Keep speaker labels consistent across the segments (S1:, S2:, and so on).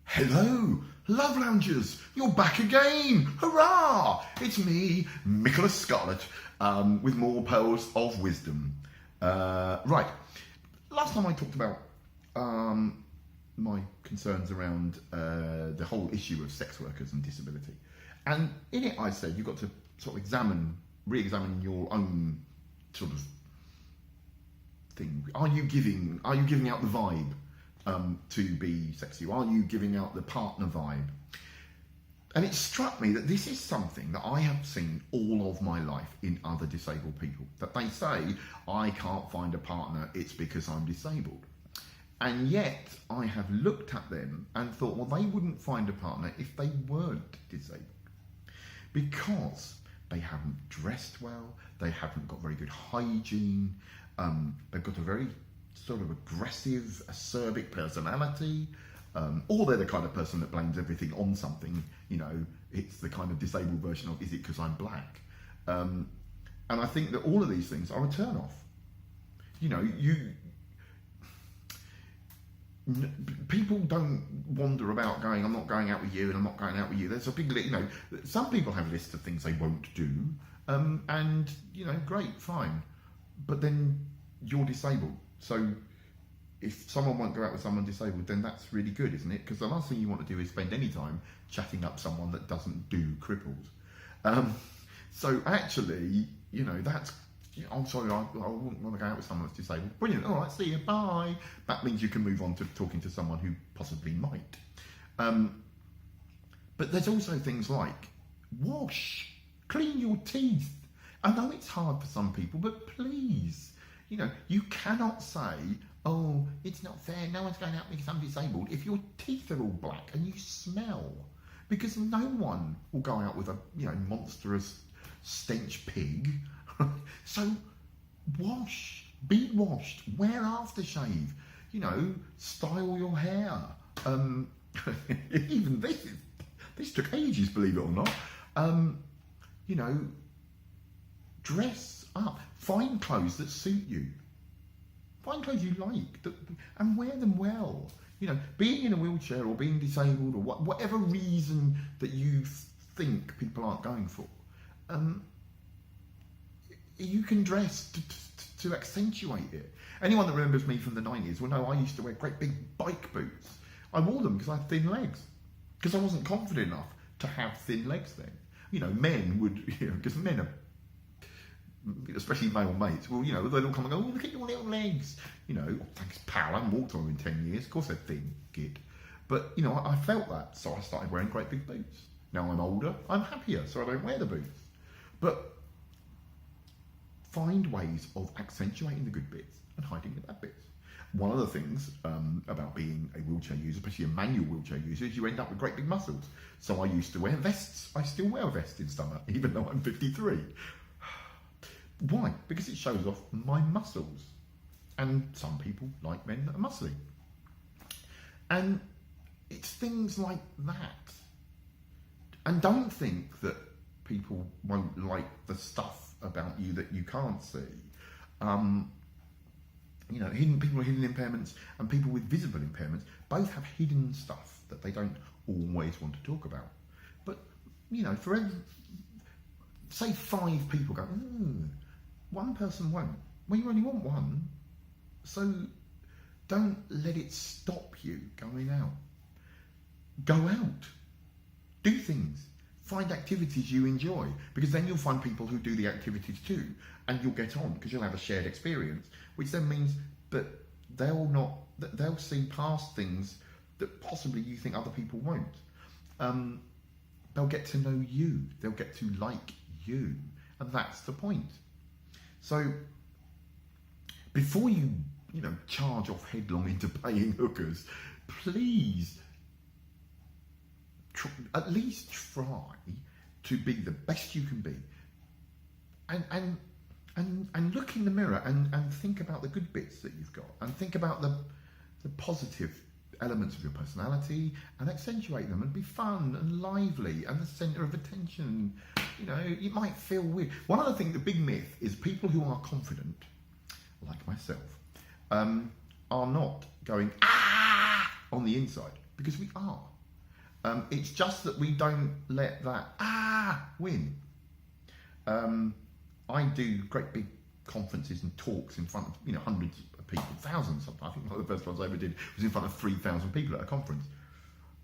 S1: Hello, love loungers, you're back again, hurrah! It's me, Mik Scarlet, with more pearls of wisdom. Right, last time I talked about my concerns around the whole issue of sex workers and disability. And in it I said you've got to sort of re-examine your own sort of thing. Are you giving out the vibe to be sexy? Are you giving out the partner vibe? And it struck me that this is something that I have seen all of my life in other disabled people. That they say, I can't find a partner, it's because I'm disabled. And yet I have looked at them and thought, well, they wouldn't find a partner if they weren't disabled. Because they haven't dressed well, they haven't got very good hygiene, they've got a very sort of aggressive, acerbic personality, or they're the kind of person that blames everything on something. You know, it's the kind of disabled version of, is it because I'm black? And I think that all of these things are a turn off. You know, people don't wander about going, I'm not going out with you and I'm not going out with you. There's a big, you know, some people have a list of things they won't do, and, you know, great, fine. But then you're disabled. So if someone won't go out with someone disabled, then that's really good, isn't it? Because the last thing you want to do is spend any time chatting up someone that doesn't do cripples. So actually, you know, that's, I'm sorry, I wouldn't want to go out with someone that's disabled. Brilliant, all right, see you, bye. That means you can move on to talking to someone who possibly might. But there's also things like wash, clean your teeth. I know it's hard for some people, but please, you know, you cannot say, oh, it's not fair, no one's going out because I'm disabled, if your teeth are all black and you smell. Because no one will go out with a, you know, monstrous stench pig. So wash, be washed, wear aftershave, you know, style your hair. Even this took ages, believe it or not. You know, dress up, find clothes that suit you. Find clothes you like and wear them well. You know, being in a wheelchair or being disabled or whatever reason that you think people aren't going for, you can dress to accentuate it. Anyone that remembers me from the 90s will know I used to wear great big bike boots. I wore them because I had thin legs, because I wasn't confident enough to have thin legs then. You know, men would, you know, because men are, especially male mates, well, you know, they'd all come and go, oh, look at your little legs. You know, oh, thanks, pal, I haven't walked on them in 10 years. Of course they're thin, git. But, you know, I felt that, so I started wearing great big boots. Now I'm older, I'm happier, so I don't wear the boots. But find ways of accentuating the good bits and hiding the bad bits. One of the things about being a wheelchair user, especially a manual wheelchair user, is you end up with great big muscles. So I used to wear vests. I still wear a vest in summer, even though I'm 53. Why? Because it shows off my muscles. And some people like men that are muscly. And it's things like that. And don't think that people won't like the stuff about you that you can't see. You know, people with hidden impairments and people with visible impairments both have hidden stuff that they don't always want to talk about. But, you know, for every, say 5 people go, one person won't. Well, you only want one. So don't let it stop you going out. Go out. Do things. Find activities you enjoy, because then you'll find people who do the activities too, and you'll get on because you'll have a shared experience, which then means that they'll see past things that possibly you think other people won't. They'll get to know you, they'll get to like you, and that's the point. So before you know, charge off headlong into paying hookers, please at least try to be the best you can be, and look in the mirror and think about the good bits that you've got, and think about the positive elements of your personality, and accentuate them, and be fun and lively and the centre of attention. You know, it might feel weird. One of the things, the big myth, is people who are confident, like myself, are not going on the inside, because we are. It's just that we don't let that win. I do great big conferences and talks in front of hundreds of people, thousands. I think one of the first ones I ever did was in front of 3,000 people at a conference,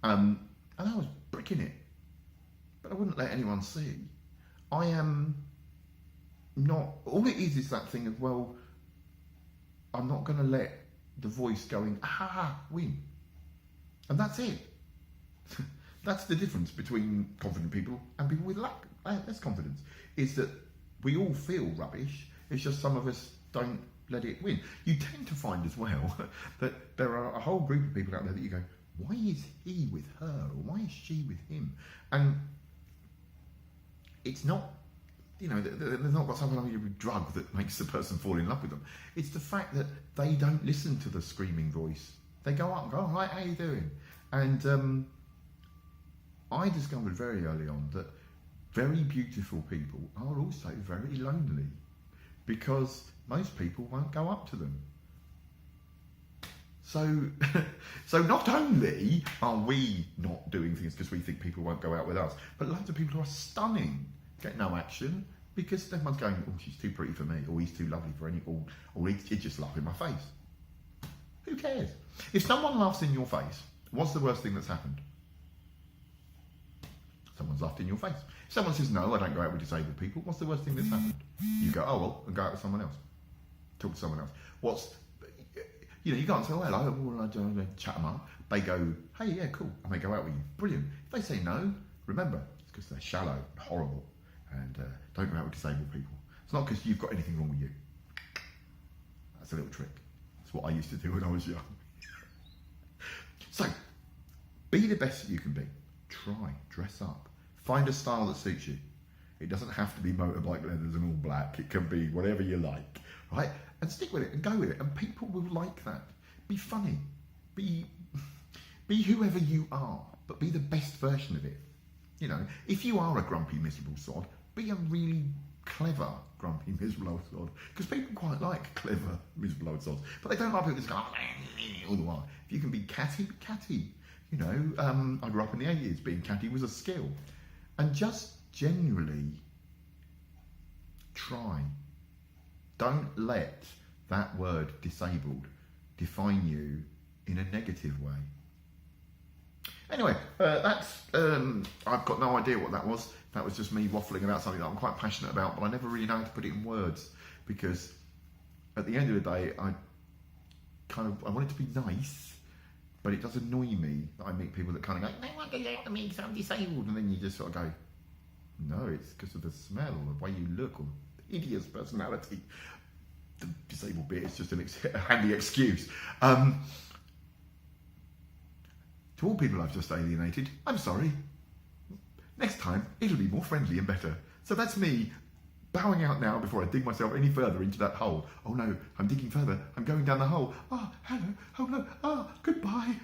S1: and I was bricking it, but I wouldn't let anyone see. I am not. All it is that thing of, well, I'm not going to let the voice going win, and that's it. That's the difference between confident people and people with less confidence, is that we all feel rubbish. It's just some of us don't let it win. You tend to find as well that there are a whole group of people out there that you go, why is he with her, or why is she with him? And it's not, they've not got some kind of drug that makes the person fall in love with them. It's the fact that they don't listen to the screaming voice. They go up and go, all right, how you doing? And I discovered very early on that very beautiful people are also very lonely, because most people won't go up to them. So not only are we not doing things because we think people won't go out with us, but loads of people who are stunning get no action because everyone's going, oh, she's too pretty for me, or he's too lovely for any, or he'd just laugh in my face. Who cares? If someone laughs in your face, what's the worst thing that's happened? Someone's laughed in your face. If someone says, no, I don't go out with disabled people, what's the worst thing that's happened? You go, oh, well, and go out with someone else. Talk to someone else. You can't say, well, I don't chat them up. They go, hey, yeah, cool. And they go out with you. Brilliant. If they say no, remember, it's because they're shallow, horrible, and don't go out with disabled people. It's not because you've got anything wrong with you. That's a little trick. That's what I used to do when I was young. So, be the best that you can be. Try, dress up. Find a style that suits you. It doesn't have to be motorbike leathers and all black. It can be whatever you like, right? And stick with it and go with it. And people will like that. Be funny. Be whoever you are, but be the best version of it. If you are a grumpy, miserable sod, be a really clever, grumpy, miserable old sod. Because people quite like clever, miserable old sods. But they don't like people just go all the while. If you can be catty, be catty. I grew up in the 80s. Being catty was a skill. And just generally try. Don't let that word disabled define you in a negative way. Anyway, that's I've got no idea what that was. That was just me waffling about something that I'm quite passionate about, but I never really know how to put it in words, because at the end of the day, I want it to be nice, but it does annoy me that I meet people that kind of go, no one goes out to me because I'm disabled, and then you just sort of go, no, it's because of the smell or the way you look or the hideous personality. The disabled bit is just a handy excuse. To all people I've just alienated, I'm sorry. Next time, it'll be more friendly and better. So that's me bowing out now before I dig myself any further into that hole. Oh no, I'm digging further. I'm going down the hole. Hello, oh no, goodbye.